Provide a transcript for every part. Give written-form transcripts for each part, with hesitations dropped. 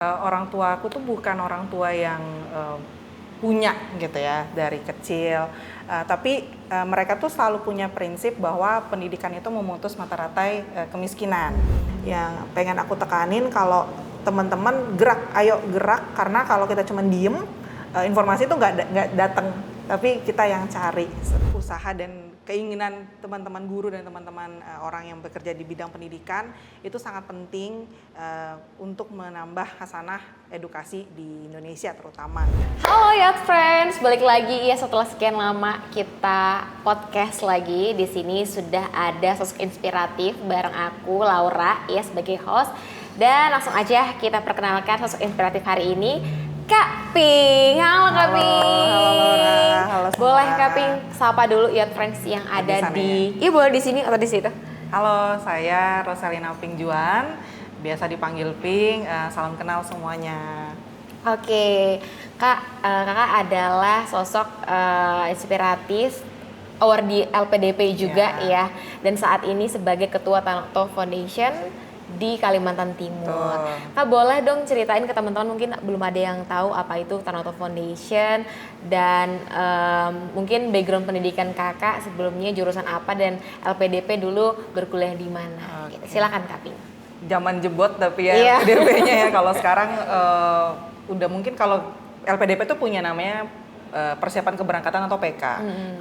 Orang tua aku tuh bukan orang tua yang punya gitu ya dari kecil, tapi mereka tuh selalu punya prinsip bahwa pendidikan itu memutus mata rantai kemiskinan. Yang pengen aku tekanin kalau teman-teman gerak, ayo gerak, karena kalau kita cuma diem, informasi itu nggak datang, tapi kita yang cari. Usaha dan keinginan teman-teman guru dan teman-teman orang yang bekerja di bidang pendidikan itu sangat penting untuk menambah hasanah edukasi di Indonesia terutama. Halo ya friends, balik lagi ya setelah sekian lama kita podcast lagi. Di sini sudah ada sosok inspiratif bareng aku Laura ya sebagai host. Dan langsung aja kita perkenalkan sosok inspiratif hari ini, Kak Pink. Halo Kak Pink. Halo Laura, halo semua. Boleh Kak Pink sapa dulu ya friends yang ada di. Iya boleh di sini atau di situ. Halo, saya Rosalina Pink Juan, biasa dipanggil Pink. Salam kenal semuanya. Oke, kakak adalah sosok inspiratif award di LPDP juga ya. Dan saat ini sebagai ketua Tanoto Foundation di Kalimantan Timur. Kak boleh dong ceritain ke teman-teman, mungkin belum ada yang tahu apa itu Tanoto Foundation dan mungkin background pendidikan kakak sebelumnya jurusan apa dan LPDP dulu berkuliah di mana. Okay. Silakan Kak Pink. Zaman jebot tapi ya LPDP-nya ya. Kalau sekarang udah mungkin kalau LPDP itu punya namanya persiapan keberangkatan atau PK.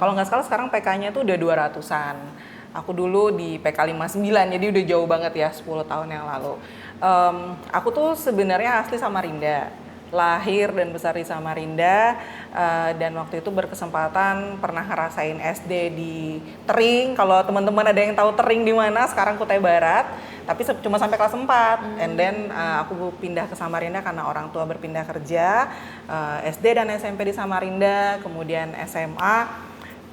Kalau nggak salah sekarang PK-nya itu udah 200-an. Aku dulu di PK 59, jadi udah jauh banget ya, 10 tahun yang lalu. Aku tuh sebenarnya asli Samarinda, lahir dan besar di Samarinda, dan waktu itu berkesempatan pernah ngerasain SD di Tering. Kalau teman-teman ada yang tahu Tering di mana, sekarang Kutai Barat, tapi cuma sampai kelas 4. And then aku pindah ke Samarinda karena orang tua berpindah kerja, SD dan SMP di Samarinda, kemudian SMA.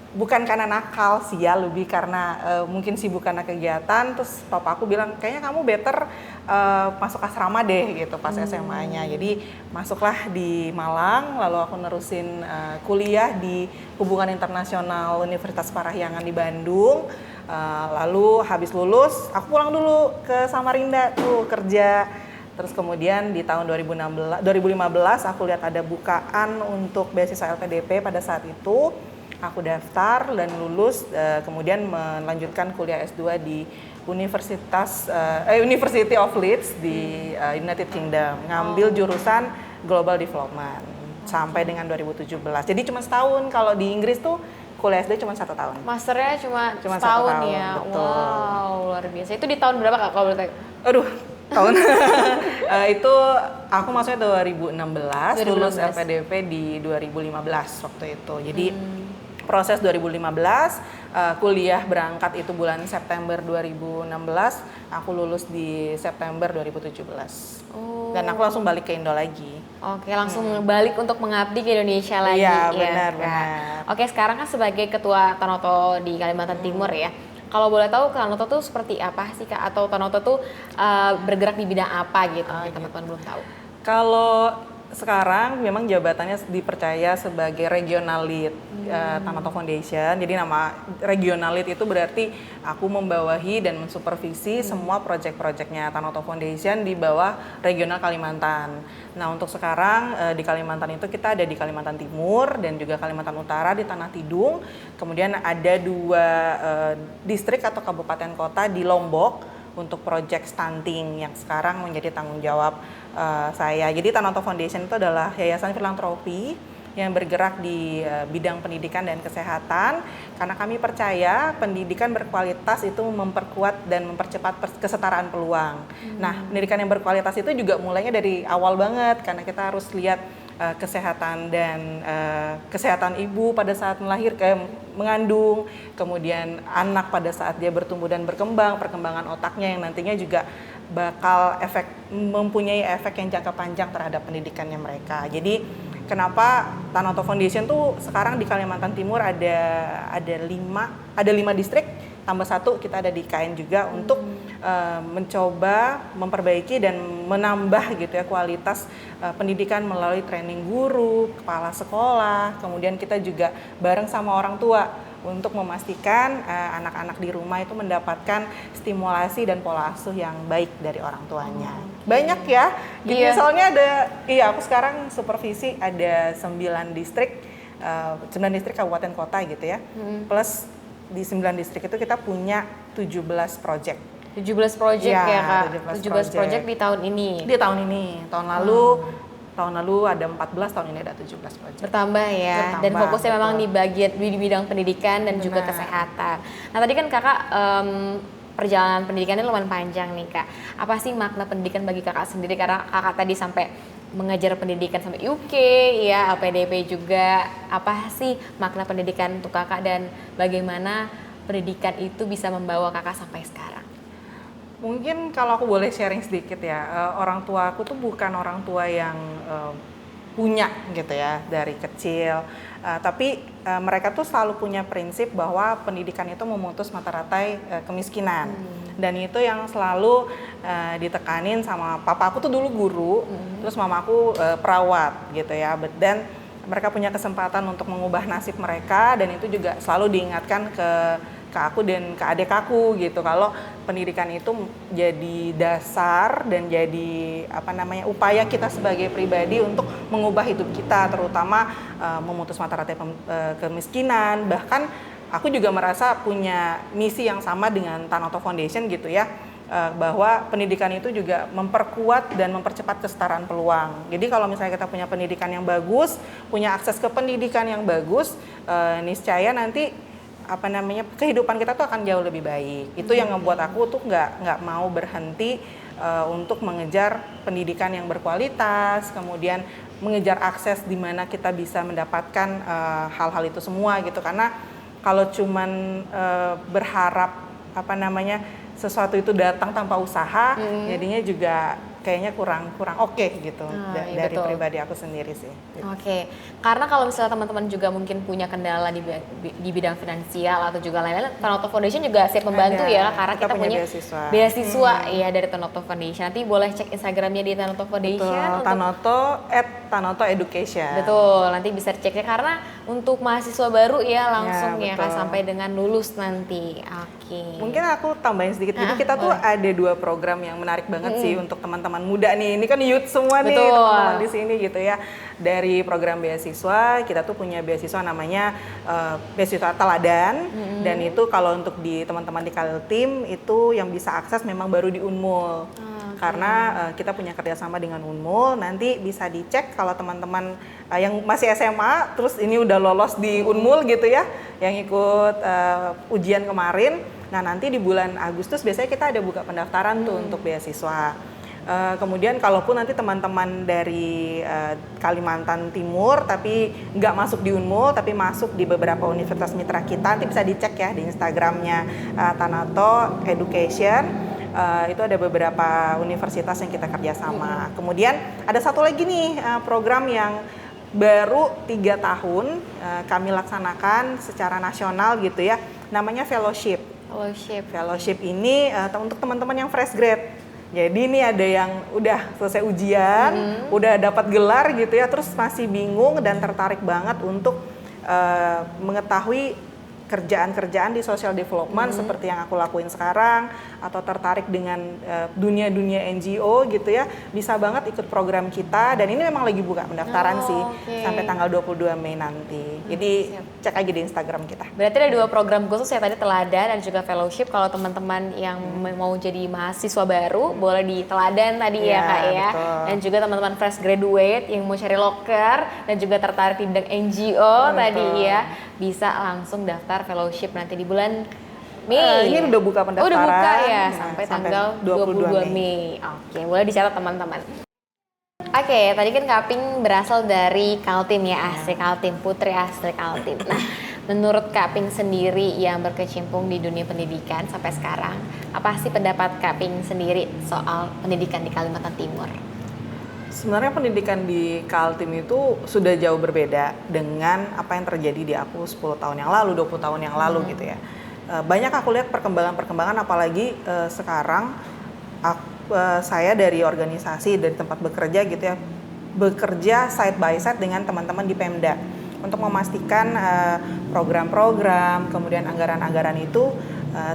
Bukan karena nakal sih ya, lebih karena mungkin sibuk karena kegiatan. Terus papa aku bilang, kayaknya kamu better masuk asrama deh gitu pas SMA-nya. Jadi masuklah di Malang, lalu aku nerusin kuliah di Hubungan Internasional Universitas Parahyangan di Bandung. Lalu habis lulus, aku pulang dulu ke Samarinda tuh kerja. Terus kemudian di tahun 2015 aku lihat ada bukaan untuk beasiswa LPDP pada saat itu. Aku daftar dan lulus, kemudian melanjutkan kuliah S2 di University of Leeds di United Kingdom, ngambil jurusan Global Development sampai dengan 2017. Jadi cuma setahun. Kalau di Inggris tuh kuliah SD cuma 1 tahun. Masternya cuma setahun, setahun ya. betul. Wow, luar biasa. Itu di tahun berapa Kak kalau boleh tahu? Aduh, tahun itu aku masuknya 2016, lulus LPDP di 2015 waktu itu. Jadi proses 2015, kuliah berangkat itu bulan September 2016, aku lulus di September 2017. Dan aku langsung balik ke Indo lagi. Oke, langsung balik untuk mengabdi ke Indonesia lagi. Iya, benar. Oke, sekarang kan sebagai ketua Tanoto di Kalimantan Timur ya. Kalau boleh tahu Tanoto tuh seperti apa sih Kak? Atau Tanoto tuh bergerak di bidang apa gitu? Teman-teman belum tahu. Kalau sekarang memang jabatannya dipercaya sebagai regional lead Tanoto Foundation. Jadi nama regional lead itu berarti aku membawahi dan mensupervisi semua proyek-proyeknya Tanoto Foundation di bawah regional Kalimantan. Nah untuk sekarang di Kalimantan itu kita ada di Kalimantan Timur dan juga Kalimantan Utara di Tanah Tidung. Kemudian ada 2 distrik atau kabupaten kota di Lombok untuk proyek stunting yang sekarang menjadi tanggung jawab saya. Jadi Tanoto Foundation itu adalah yayasan filantropi yang bergerak di bidang pendidikan dan kesehatan, karena kami percaya pendidikan berkualitas itu memperkuat dan mempercepat kesetaraan peluang. Nah, pendidikan yang berkualitas itu juga mulainya dari awal banget, karena kita harus lihat kesehatan dan kesehatan ibu pada saat mengandung, kemudian anak pada saat dia bertumbuh dan berkembang, perkembangan otaknya yang nantinya juga bakal mempunyai efek yang jangka panjang terhadap pendidikannya mereka. Jadi kenapa Tanoto Foundation tuh sekarang di Kalimantan Timur ada 5 distrik, tambah 1 kita ada di IKN juga untuk mencoba memperbaiki dan menambah gitu ya kualitas pendidikan melalui training guru, kepala sekolah, kemudian kita juga bareng sama orang tua untuk memastikan anak-anak di rumah itu mendapatkan stimulasi dan pola asuh yang baik dari orang tuanya. Banyak ya. Jadi soalnya aku sekarang supervisi ada 9 distrik, 9 distrik kabupaten kota gitu ya. Plus di 9 distrik itu kita punya 17 project. 17 project ya Kak? 17 project di tahun ini? Di tahun ini. Tahun lalu ada 14, tahun ini ada 17 project. Bertambah ya, dan fokusnya memang di bidang pendidikan dan juga kesehatan. Nah tadi kan Kakak perjalanan pendidikannya lumayan panjang nih Kak. Apa sih makna pendidikan bagi Kakak sendiri? Karena Kakak tadi sampai mengajar pendidikan sampai UK, ya LPDP juga. Apa sih makna pendidikan untuk Kakak dan bagaimana pendidikan itu bisa membawa Kakak sampai sekarang? Mungkin kalau aku boleh sharing sedikit ya, orang tua aku tuh bukan orang tua yang punya gitu ya dari kecil, tapi mereka tuh selalu punya prinsip bahwa pendidikan itu memutus mata rantai kemiskinan, dan itu yang selalu ditekanin sama papa aku tuh dulu guru, terus mama aku perawat gitu ya, dan mereka punya kesempatan untuk mengubah nasib mereka, dan itu juga selalu diingatkan ke aku dan ke adik aku gitu, kalau pendidikan itu jadi dasar dan jadi upaya kita sebagai pribadi untuk mengubah hidup kita, terutama memutus mata rantai kemiskinan. Bahkan aku juga merasa punya misi yang sama dengan Tanoto Foundation gitu ya, bahwa pendidikan itu juga memperkuat dan mempercepat kesetaraan peluang. Jadi kalau misalnya kita punya pendidikan yang bagus, punya akses ke pendidikan yang bagus, niscaya nanti kehidupan kita tuh akan jauh lebih baik. Itu yang membuat aku tuh nggak mau berhenti untuk mengejar pendidikan yang berkualitas, kemudian mengejar akses di mana kita bisa mendapatkan hal-hal itu semua gitu. Karena kalau cuman berharap sesuatu itu datang tanpa usaha, jadinya juga kayaknya kurang oke gitu dari betul. Pribadi aku sendiri sih. Gitu. Oke, karena kalau misalnya teman-teman juga mungkin punya kendala di bidang finansial atau juga lain-lain, Tanoto Foundation juga siap membantu ya, karena kita punya beasiswa ya dari Tanoto Foundation. Nanti boleh cek Instagramnya di Tanoto Foundation. Tanoto Education. Betul, nanti bisa ceknya karena untuk mahasiswa baru ya langsung ya Kak, sampai dengan lulus nanti. Oke. Mungkin aku tambahin sedikit. Jadi kita tuh ada 2 program yang menarik banget sih untuk teman-teman muda nih. Ini kan youth semua nih teman-teman di sini gitu ya. Dari program beasiswa, kita tuh punya beasiswa namanya beasiswa Teladan, dan itu kalau untuk di teman-teman di Kaltim itu yang bisa akses memang baru di Unmul. Karena kita punya kerjasama dengan Unmul, nanti bisa dicek kalau teman-teman yang masih SMA, terus ini udah lolos di Unmul gitu ya, yang ikut ujian kemarin. Nah nanti di bulan Agustus biasanya kita ada buka pendaftaran tuh untuk beasiswa. Kemudian kalaupun nanti teman-teman dari Kalimantan Timur tapi nggak masuk di Unmul, tapi masuk di beberapa universitas mitra kita, nanti bisa dicek ya di Instagramnya Tanoto Education. Itu ada beberapa universitas yang kita kerjasama. Kemudian ada satu lagi nih program yang baru 3 tahun kami laksanakan secara nasional gitu ya, namanya fellowship. Fellowship ini untuk teman-teman yang fresh grade. Jadi ini ada yang udah selesai ujian, udah dapat gelar gitu ya, terus masih bingung dan tertarik banget untuk mengetahui kerjaan-kerjaan di social development seperti yang aku lakuin sekarang, atau tertarik dengan dunia-dunia NGO gitu ya, bisa banget ikut program kita, dan ini memang lagi buka pendaftaran sampai tanggal 22 Mei nanti. Jadi cek aja di Instagram kita. Berarti ada 2 program khusus ya, tadi Teladan dan juga fellowship. Kalau teman-teman yang mau jadi mahasiswa baru boleh di Teladan tadi ya Kak ya. Betul. Dan juga teman-teman fresh graduate yang mau cari loker dan juga tertarik di bidang NGO tadi ya, bisa langsung daftar fellowship nanti di bulan Mei. Ini udah buka pendaftaran. Udah buka ya, sampai tanggal 22 Mei. Oke, boleh dicatat teman-teman. Oke, tadi kan Kaping berasal dari Kaltim ya, asli Kaltim, putri asli Kaltim. Nah, menurut Kaping sendiri yang berkecimpung di dunia pendidikan sampai sekarang, apa sih pendapat Kaping sendiri soal pendidikan di Kalimantan Timur? Sebenarnya pendidikan di Kaltim itu sudah jauh berbeda dengan apa yang terjadi di aku 10 tahun yang lalu, 20 tahun yang lalu gitu ya. Banyak aku lihat perkembangan-perkembangan, apalagi sekarang saya dari organisasi, dari tempat bekerja gitu ya, bekerja side by side dengan teman-teman di Pemda. untuk memastikan program-program, kemudian anggaran-anggaran itu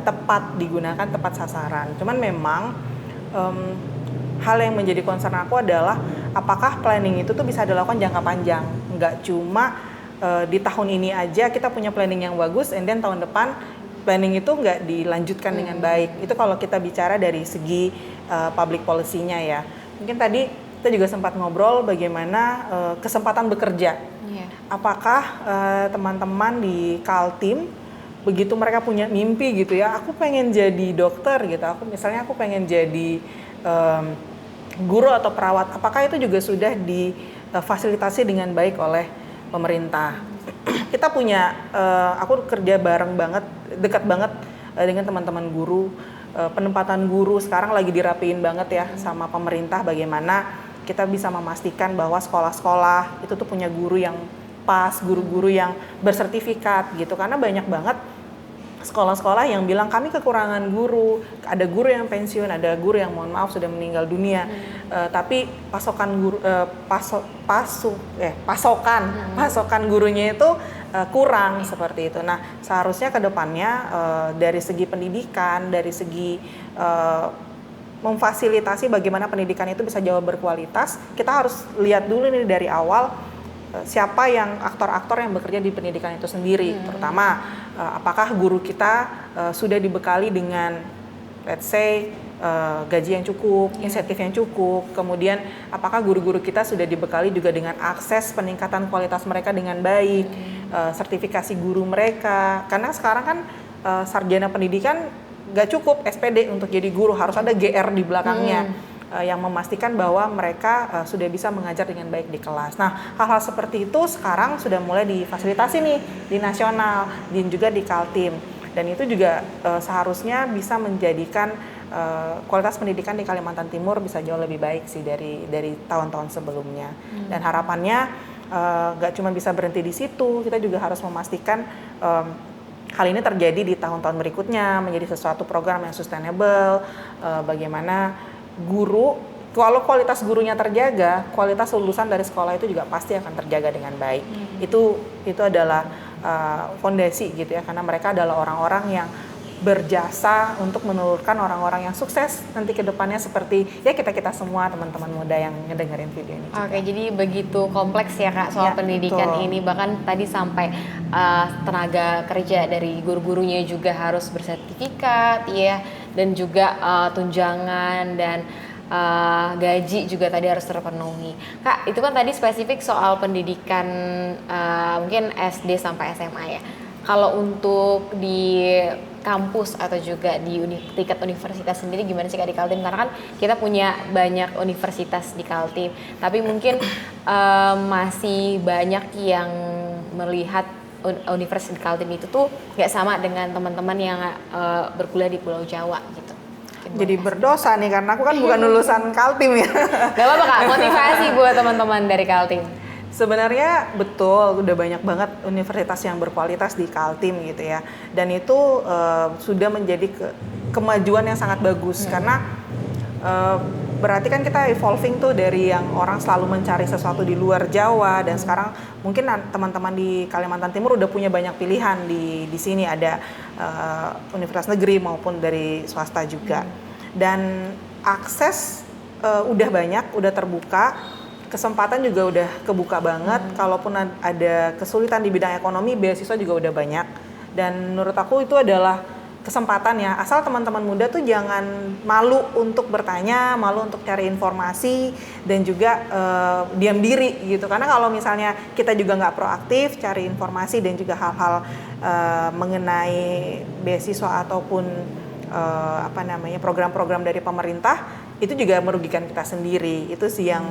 tepat digunakan, tepat sasaran. Cuman memang hal yang menjadi concern aku adalah apakah planning itu tuh bisa dilakukan jangka panjang, nggak cuma di tahun ini aja kita punya planning yang bagus, and then tahun depan planning itu nggak dilanjutkan dengan baik. Itu kalau kita bicara dari segi public policy-nya ya. Mungkin tadi kita juga sempat ngobrol bagaimana kesempatan bekerja. Apakah teman-teman di Kaltim begitu mereka punya mimpi gitu ya, aku pengen jadi dokter gitu, aku pengen jadi guru atau perawat, apakah itu juga sudah difasilitasi dengan baik oleh pemerintah? Kita punya, aku kerja bareng banget, dekat banget dengan teman-teman guru. Penempatan guru sekarang lagi dirapiin banget ya sama pemerintah, bagaimana kita bisa memastikan bahwa sekolah-sekolah itu tuh punya guru yang pas, guru-guru yang bersertifikat gitu, karena banyak banget sekolah-sekolah yang bilang kami kekurangan guru, ada guru yang pensiun, ada guru yang mohon maaf sudah meninggal dunia, tapi pasokan guru, pasokan gurunya itu kurang seperti itu. Nah, seharusnya ke depannya dari segi pendidikan, dari segi memfasilitasi bagaimana pendidikan itu bisa jauh berkualitas, kita harus lihat dulu nih dari awal siapa yang aktor-aktor yang bekerja di pendidikan itu sendiri, terutama apakah guru kita sudah dibekali dengan let's say gaji yang cukup, insentif yang cukup, kemudian apakah guru-guru kita sudah dibekali juga dengan akses peningkatan kualitas mereka dengan baik, sertifikasi guru mereka, karena sekarang kan sarjana pendidikan gak cukup SPD untuk jadi guru, harus ada GR di belakangnya. Yang memastikan bahwa mereka sudah bisa mengajar dengan baik di kelas. Nah, hal-hal seperti itu sekarang sudah mulai difasilitasi nih di nasional dan juga di Kaltim. Dan itu juga seharusnya bisa menjadikan kualitas pendidikan di Kalimantan Timur bisa jauh lebih baik sih dari tahun-tahun sebelumnya. Dan harapannya nggak cuma bisa berhenti di situ, kita juga harus memastikan hal ini terjadi di tahun-tahun berikutnya, menjadi sesuatu program yang sustainable, bagaimana guru, kalau kualitas gurunya terjaga, kualitas lulusan dari sekolah itu juga pasti akan terjaga dengan baik. Itu adalah fondasi gitu ya, karena mereka adalah orang-orang yang berjasa untuk menelurkan orang-orang yang sukses nanti ke depannya, seperti ya kita semua teman-teman muda yang ngedengerin video ini juga. Oke, jadi begitu kompleks ya Kak soal pendidikan betul. ini, bahkan tadi sampai tenaga kerja dari guru-gurunya juga harus bersertifikat ya, dan juga tunjangan dan gaji juga tadi harus terpenuhi. Kak, itu kan tadi spesifik soal pendidikan mungkin SD sampai SMA ya. Kalau untuk di kampus atau juga di tingkat universitas sendiri gimana sih Kak di Kaltim? Karena kan kita punya banyak universitas di Kaltim, tapi mungkin masih banyak yang melihat universitas di Kaltim itu tuh nggak sama dengan teman-teman yang berkuliah di Pulau Jawa gitu. Jadi berdosa nih karena aku kan bukan lulusan Kaltim ya. Gak apa-apa Kak, motivasi buat teman-teman dari Kaltim. Sebenarnya betul, udah banyak banget universitas yang berkualitas di Kaltim gitu ya. Dan itu sudah menjadi kemajuan yang sangat bagus, karena berarti kan kita evolving tuh dari yang orang selalu mencari sesuatu di luar Jawa, dan sekarang mungkin teman-teman di Kalimantan Timur udah punya banyak pilihan di sini, ada universitas negeri maupun dari swasta juga. Dan akses udah banyak, udah terbuka. Kesempatan juga udah kebuka banget. Kalaupun ada kesulitan di bidang ekonomi, beasiswa juga udah banyak. Dan menurut aku itu adalah kesempatan ya. Asal teman-teman muda tuh jangan malu untuk bertanya, malu untuk cari informasi, dan juga diam diri gitu. Karena kalau misalnya kita juga nggak proaktif cari informasi dan juga hal-hal mengenai beasiswa ataupun program-program dari pemerintah, itu juga merugikan kita sendiri. Itu sih yang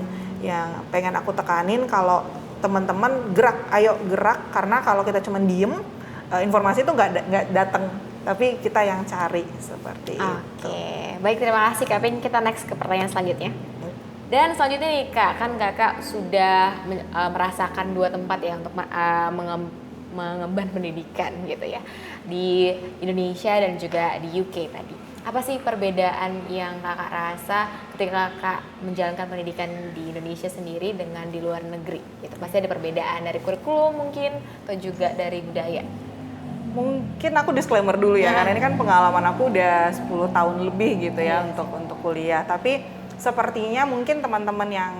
pengen aku tekanin, kalau teman-teman ayo gerak, karena kalau kita cuma diem, informasi itu nggak datang, tapi kita yang cari seperti itu. Oke, baik, terima kasih Kak Pin. Kita next ke pertanyaan selanjutnya. Dan selanjutnya nih Kak, kan Kakak sudah merasakan dua tempat ya untuk mengemban pendidikan gitu ya, di Indonesia dan juga di UK tadi. Apa sih perbedaan yang kakak rasa ketika kakak menjalankan pendidikan di Indonesia sendiri dengan di luar negeri? Itu pasti ada perbedaan dari kurikulum mungkin atau juga dari budaya. Mungkin aku disclaimer dulu ya, karena ini kan pengalaman aku udah 10 tahun lebih gitu ya untuk kuliah. Tapi sepertinya mungkin teman-teman yang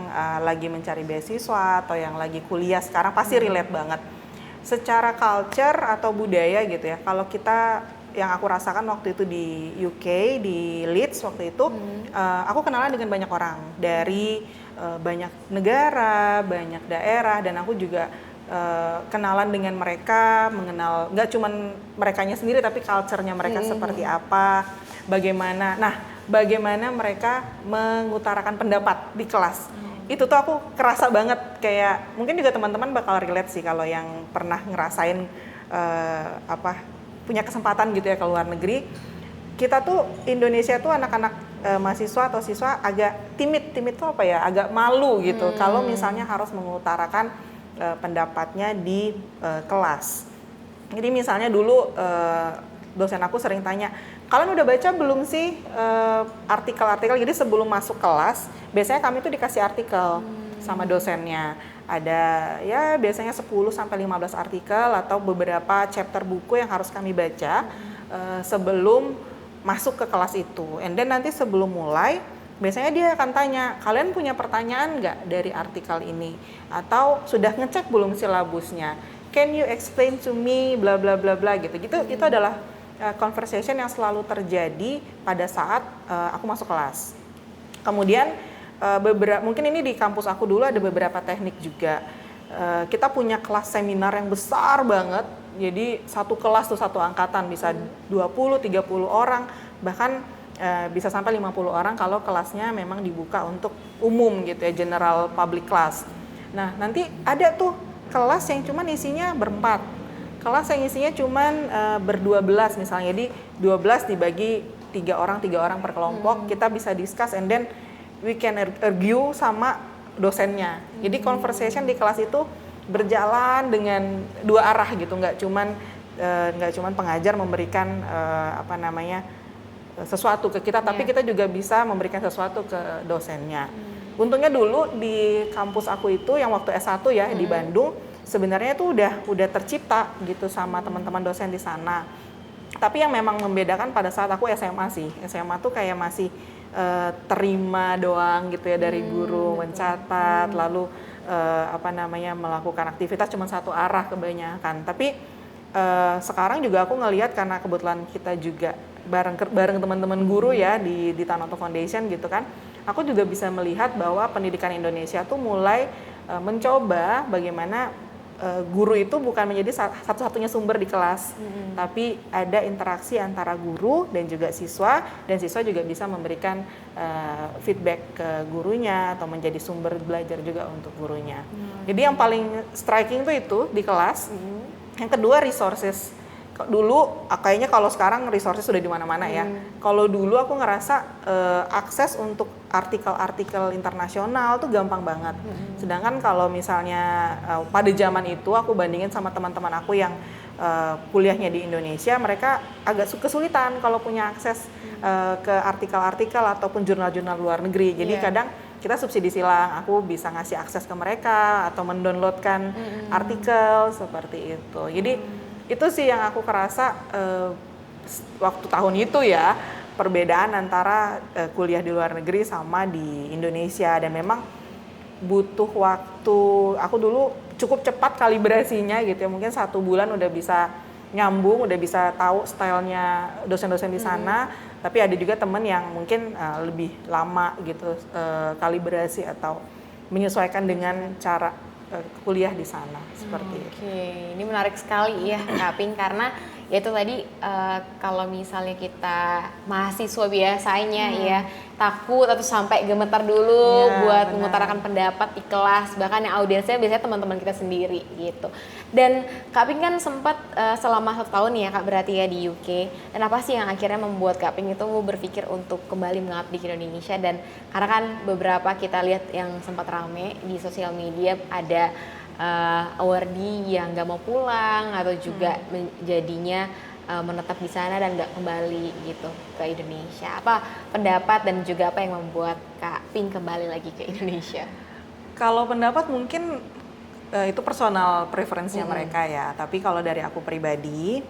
lagi mencari beasiswa atau yang lagi kuliah sekarang pasti relate banget. Secara culture atau budaya gitu ya, kalau kita yang aku rasakan waktu itu di UK, di Leeds waktu itu, aku kenalan dengan banyak orang dari banyak negara, banyak daerah, dan aku juga kenalan dengan mereka, mengenal nggak cuman merekanya sendiri tapi culture-nya mereka seperti apa, bagaimana mereka mengutarakan pendapat di kelas. Itu tuh aku kerasa banget, kayak mungkin juga teman-teman bakal relate sih kalau yang pernah ngerasain punya kesempatan gitu ya ke luar negeri. Kita tuh Indonesia tuh anak-anak mahasiswa atau siswa agak timid tuh apa ya, agak malu gitu kalau misalnya harus mengutarakan pendapatnya di kelas. Jadi misalnya dulu dosen aku sering tanya, kalian udah baca belum sih artikel-artikel? Jadi sebelum masuk kelas, biasanya kami tuh dikasih artikel sama dosennya. Ada ya biasanya 10 sampai 15 artikel atau beberapa chapter buku yang harus kami baca sebelum masuk ke kelas itu. And then nanti sebelum mulai, biasanya dia akan tanya, kalian punya pertanyaan nggak dari artikel ini? Atau sudah ngecek belum silabusnya? Can you explain to me bla bla bla bla gitu. Itu adalah conversation yang selalu terjadi pada saat aku masuk kelas. Kemudian mungkin ini di kampus aku dulu ada beberapa teknik juga. Kita punya kelas seminar yang besar banget. Jadi satu kelas tuh satu angkatan bisa 20-30 orang, bahkan bisa sampai 50 orang kalau kelasnya memang dibuka untuk umum gitu ya, general public class. Nah, nanti ada tuh kelas yang cuman isinya berempat. Kelas yang isinya cuman ber-12 misalnya. Jadi 12 dibagi 3 orang per kelompok, kita bisa discuss and then we can argue sama dosennya. Jadi conversation di kelas itu berjalan dengan dua arah gitu, nggak cuman pengajar memberikan sesuatu ke kita, tapi kita juga bisa memberikan sesuatu ke dosennya. Untungnya dulu di kampus aku itu yang waktu S1 ya di Bandung, sebenarnya itu udah tercipta gitu sama teman-teman dosen di sana. Tapi yang memang membedakan pada saat aku SMA sih. SMA tuh kayak masih terima doang gitu ya dari guru, mencatat, lalu melakukan aktivitas cuma satu arah kebanyakan. Tapi sekarang juga aku ngelihat, karena kebetulan kita juga bareng teman-teman guru ya di Tanoto Foundation gitu kan, aku juga bisa melihat bahwa pendidikan Indonesia tuh mulai mencoba bagaimana guru itu bukan menjadi satu-satunya sumber di kelas, tapi ada interaksi antara guru dan juga siswa, dan siswa juga bisa memberikan feedback ke gurunya atau menjadi sumber belajar juga untuk gurunya. Jadi yang paling striking tuh itu di kelas. Yang kedua, resources. Dulu kayaknya kalau sekarang resources sudah di mana-mana ya. Kalau dulu aku ngerasa akses untuk artikel-artikel internasional tuh gampang banget. Sedangkan kalau misalnya pada zaman itu aku bandingin sama teman-teman aku yang kuliahnya di Indonesia, mereka agak kesulitan kalau punya akses ke artikel-artikel ataupun jurnal-jurnal luar negeri. Jadi kadang kita subsidi silang, aku bisa ngasih akses ke mereka atau mendownloadkan artikel seperti itu. Jadi itu sih yang aku kerasa waktu tahun itu ya, perbedaan antara kuliah di luar negeri sama di Indonesia. Dan memang butuh waktu, aku dulu cukup cepat kalibrasinya gitu ya, mungkin 1 bulan udah bisa nyambung, udah bisa tahu stylenya dosen-dosen di sana. Tapi ada juga temen yang mungkin lebih lama gitu kalibrasi atau menyesuaikan dengan cara kuliah di sana seperti itu. Oke, ini menarik sekali ya Kak Pink, karena ya itu tadi kalau misalnya kita mahasiswa biasanya ya takut atau sampai gemetar dulu buat mengutarakan pendapat di kelas, bahkan yang audiensnya biasanya teman-teman kita sendiri gitu. Dan Kak Pink kan sempat selama 1 tahun ya Kak berarti ya di UK. Dan apa sih yang akhirnya membuat Kak Pink itu berpikir untuk kembali mengabdi ke Indonesia? Dan karena kan beberapa kita lihat yang sempat rame di sosial media, ada awardee yang nggak mau pulang atau juga jadinya menetap di sana dan nggak kembali gitu ke Indonesia. Apa pendapat dan juga apa yang membuat Kak Pink kembali lagi ke Indonesia? Kalau pendapat mungkin itu personal preference-nya mereka ya. Tapi kalau dari aku pribadi,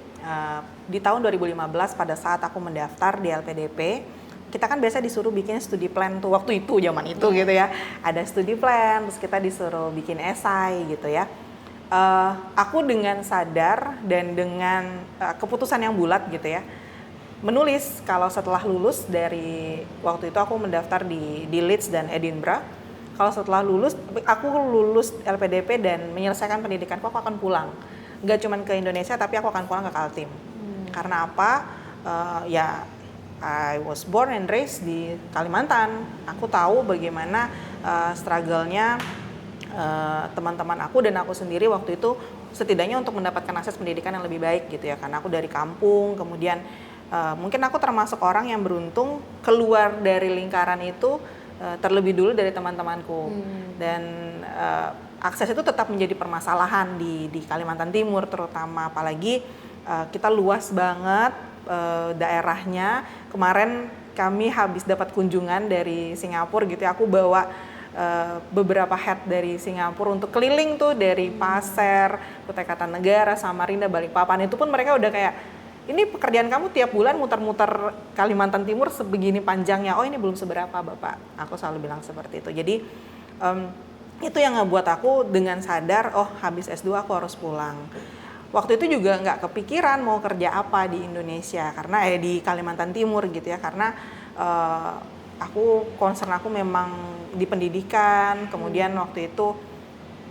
di tahun 2015 pada saat aku mendaftar di LPDP, kita kan biasa disuruh bikin studi plan tuh waktu itu, zaman itu gitu ya. Ada studi plan, terus kita disuruh bikin esai gitu ya. Aku dengan sadar dan dengan keputusan yang bulat gitu ya, menulis kalau setelah lulus dari waktu itu aku mendaftar di Leeds dan Edinburgh. Kalau setelah lulus, aku lulus LPDP dan menyelesaikan pendidikanku, aku akan pulang. Nggak cuma ke Indonesia, tapi aku akan pulang ke Kaltim. Karena apa? Ya, I was born and raised di Kalimantan. Aku tahu bagaimana struggle-nya teman-teman aku dan aku sendiri waktu itu, setidaknya untuk mendapatkan akses pendidikan yang lebih baik gitu ya. Karena aku dari kampung, kemudian mungkin aku termasuk orang yang beruntung keluar dari lingkaran itu terlebih dulu dari teman-temanku. Dan akses itu tetap menjadi permasalahan di Kalimantan Timur terutama, apalagi kita luas banget daerahnya. Kemarin kami habis dapat kunjungan dari Singapura gitu ya, aku bawa beberapa head dari Singapura untuk keliling tuh dari Pasir, Kutai Kartanegara, Samarinda, Balikpapan. Itu pun mereka udah kayak, ini pekerjaan kamu tiap bulan muter-muter Kalimantan Timur sebegini panjangnya. Oh, ini belum seberapa Bapak. Aku selalu bilang seperti itu. Jadi itu yang ngebuat aku dengan sadar, oh habis S2 aku harus pulang. Waktu itu juga nggak kepikiran mau kerja apa di Indonesia, karena di Kalimantan Timur gitu ya, karena concern aku memang di pendidikan. Kemudian waktu itu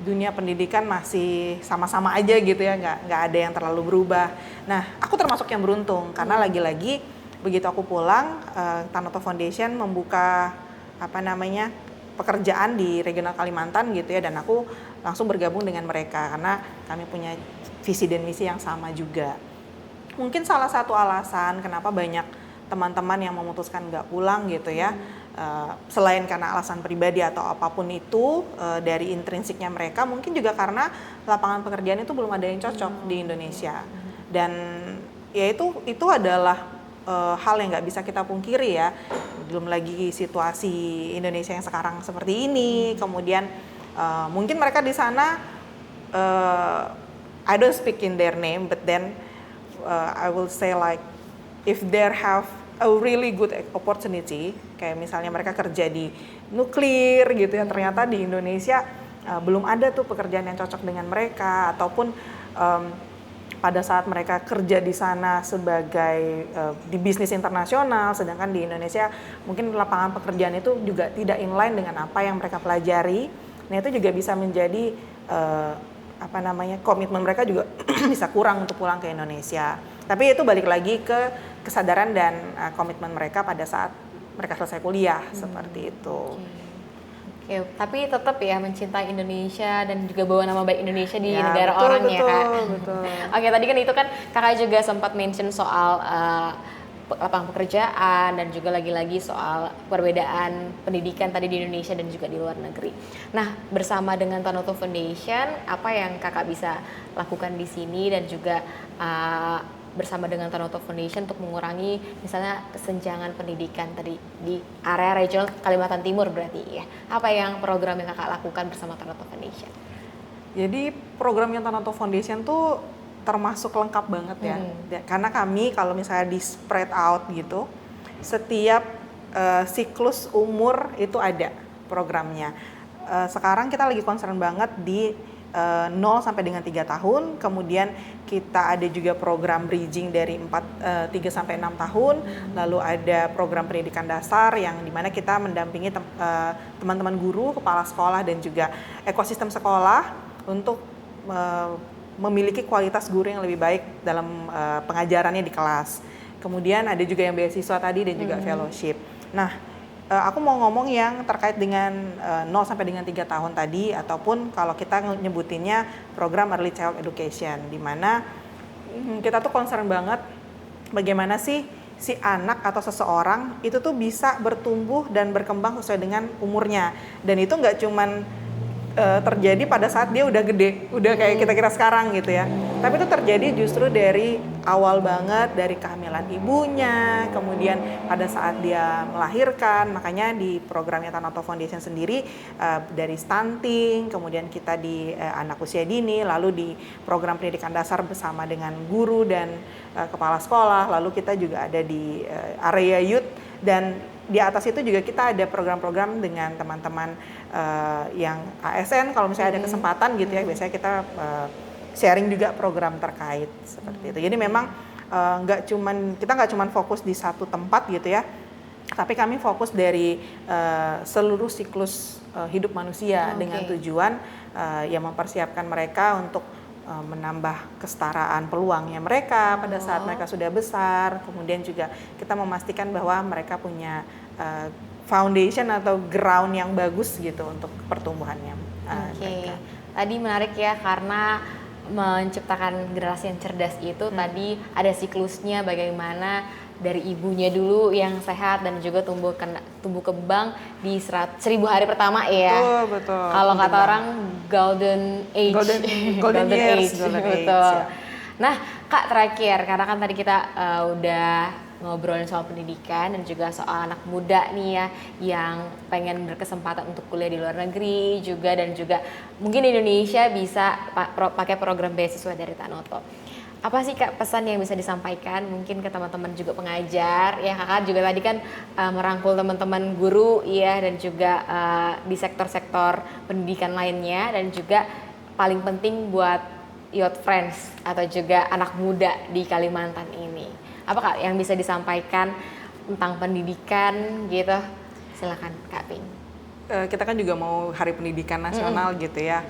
dunia pendidikan masih sama-sama aja gitu ya, nggak ada yang terlalu berubah. Nah, aku termasuk yang beruntung karena lagi-lagi begitu aku pulang, Tanoto Foundation membuka pekerjaan di regional Kalimantan gitu ya, dan aku langsung bergabung dengan mereka karena kami punya visi dan misi yang sama juga. Mungkin salah satu alasan kenapa banyak teman-teman yang memutuskan nggak pulang gitu ya, selain karena alasan pribadi atau apapun itu dari intrinsiknya mereka, mungkin juga karena lapangan pekerjaan itu belum ada yang cocok di Indonesia. Dan ya itu adalah hal yang nggak bisa kita pungkiri ya, belum lagi situasi Indonesia yang sekarang seperti ini. Kemudian mungkin mereka di sana, I don't speak in their name, but then I will say like if they have a really good opportunity, kayak misalnya mereka kerja di nuklir gitu ya, ternyata di Indonesia belum ada tuh pekerjaan yang cocok dengan mereka, ataupun pada saat mereka kerja di sana sebagai di bisnis internasional, sedangkan di Indonesia mungkin lapangan pekerjaan itu juga tidak inline dengan apa yang mereka pelajari. Nah, itu juga bisa menjadi komitmen mereka juga bisa kurang untuk pulang ke Indonesia. Tapi itu balik lagi ke kesadaran dan komitmen mereka pada saat mereka selesai kuliah, seperti itu. Oke, tapi tetap ya mencintai Indonesia dan juga bawa nama baik Indonesia di negara betul, orang ya Kak. Betul. Oke, tadi kan itu kan Kakak juga sempat mention soal lapangan pekerjaan dan juga lagi-lagi soal perbedaan pendidikan tadi di Indonesia dan juga di luar negeri. Nah, bersama dengan Tanoto Foundation, apa yang Kakak bisa lakukan di sini dan juga bersama dengan Tanoto Foundation untuk mengurangi misalnya kesenjangan pendidikan tadi di area regional Kalimantan Timur berarti ya. Apa yang program yang Kakak lakukan bersama Tanoto Foundation? Jadi programnya Tanoto Foundation tuh termasuk lengkap banget ya. Karena kami kalau misalnya di spread out gitu, setiap siklus umur itu ada programnya. Sekarang kita lagi concern banget di 0 sampai dengan 3 tahun, kemudian kita ada juga program bridging dari 3 sampai 6 tahun, lalu ada program pendidikan dasar yang dimana kita mendampingi teman-teman guru, kepala sekolah dan juga ekosistem sekolah untuk memiliki kualitas guru yang lebih baik dalam pengajarannya di kelas. Kemudian ada juga yang beasiswa tadi dan juga fellowship. Nah, aku mau ngomong yang terkait dengan 0 sampai dengan 3 tahun tadi, ataupun kalau kita nyebutinnya program Early Child Education, di mana kita tuh concern banget bagaimana sih si anak atau seseorang itu tuh bisa bertumbuh dan berkembang sesuai dengan umurnya. Dan itu nggak cuman terjadi pada saat dia udah gede, udah kayak kita sekarang gitu ya. Tapi itu terjadi justru dari awal banget, dari kehamilan ibunya, kemudian pada saat dia melahirkan. Makanya di programnya Tanoto Foundation sendiri dari stunting, kemudian kita di anak usia dini, lalu di program pendidikan dasar bersama dengan guru dan kepala sekolah, lalu kita juga ada di area youth, dan di atas itu juga kita ada program-program dengan teman-teman yang ASN kalau misalnya ada kesempatan gitu ya, biasanya kita sharing juga program terkait seperti itu. Jadi memang kita nggak cuman fokus di satu tempat gitu ya, tapi kami fokus dari seluruh siklus hidup manusia dengan tujuan yang mempersiapkan mereka untuk menambah kesetaraan peluangnya mereka pada saat mereka sudah besar. Kemudian juga kita memastikan bahwa mereka punya foundation atau ground yang bagus gitu untuk pertumbuhannya. Oke. Tadi menarik ya, karena menciptakan generasi yang cerdas itu tadi ada siklusnya, bagaimana dari ibunya dulu yang sehat dan juga tumbuh kembang di 1000 hari pertama ya. Betul. Kalau kata orang golden age. Golden age. Betul. Ya. Nah, Kak, terakhir, karena kan tadi kita udah ngobrolin soal pendidikan dan juga soal anak muda nih ya yang pengen berkesempatan untuk kuliah di luar negeri juga, dan juga mungkin di Indonesia bisa pakai program beasiswa dari Tanoto. Apa sih Kak pesan yang bisa disampaikan mungkin ke teman-teman juga pengajar ya? Kakak juga tadi kan merangkul teman-teman guru ya, dan juga di sektor-sektor pendidikan lainnya, dan juga paling penting buat youth friends atau juga anak muda di Kalimantan ini. Apa Kak yang bisa disampaikan tentang pendidikan gitu? Silakan Kak Ping. Kita kan juga mau Hari Pendidikan Nasional gitu ya.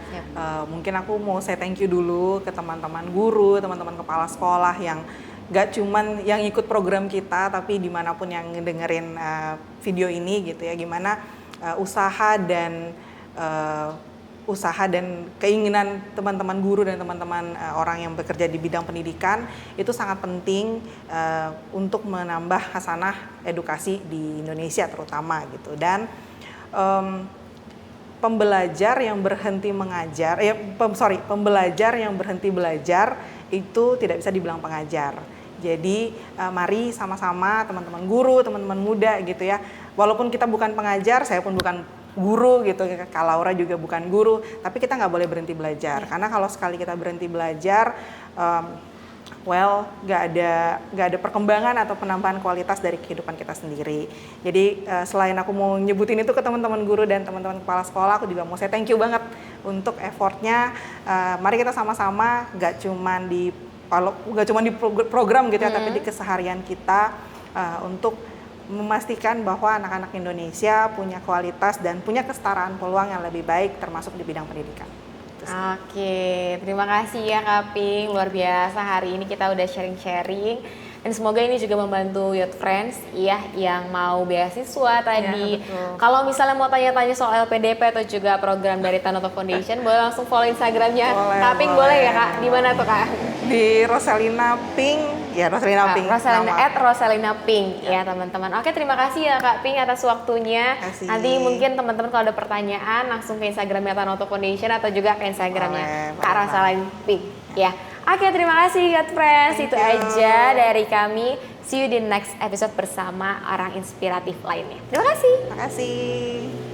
Mungkin aku mau say thank you dulu ke teman-teman guru, teman-teman kepala sekolah yang gak cuman yang ikut program kita, tapi dimanapun yang dengerin video ini gitu ya, gimana usaha dan keinginan teman-teman guru dan teman-teman orang yang bekerja di bidang pendidikan itu sangat penting untuk menambah hasanah edukasi di Indonesia terutama gitu. Dan pembelajar yang berhenti belajar itu tidak bisa dibilang pengajar. Jadi mari sama-sama teman-teman guru, teman-teman muda gitu ya. Walaupun kita bukan pengajar, saya pun bukan guru gitu, Kak Laura juga bukan guru, tapi kita nggak boleh berhenti belajar. Karena kalau sekali kita berhenti belajar, nggak ada perkembangan atau penambahan kualitas dari kehidupan kita sendiri. Jadi selain aku mau nyebutin itu ke teman-teman guru dan teman-teman kepala sekolah, aku juga mau say thank you banget untuk effortnya. Mari kita sama-sama, nggak cuma di program gitu ya, tapi di keseharian kita untuk memastikan bahwa anak-anak Indonesia punya kualitas dan punya kesetaraan peluang yang lebih baik, termasuk di bidang pendidikan. Oke, terima kasih ya Kak Ping, luar biasa hari ini kita udah sharing-sharing, dan semoga ini juga membantu Youth Friends ya yang mau beasiswa tadi. Ya, kalau misalnya mau tanya-tanya soal LPDP atau juga program dari Tanoto Foundation, boleh langsung follow Instagramnya Kak Ping, boleh ya Kak? Di mana tuh Kak? Di Roselina Ping, ya Roselina Ping. Roselina Ping ya teman-teman. Oke, terima kasih ya Kak Ping atas waktunya. Nanti mungkin teman-teman kalau ada pertanyaan langsung ke Instagramnya Tanoto Foundation atau juga ke Instagramnya Kak Roselina Ping ya. Oke, terima kasih Youth Friends. Itu aja dari kami. See you di next episode bersama orang inspiratif lainnya. Terima kasih. Terima kasih.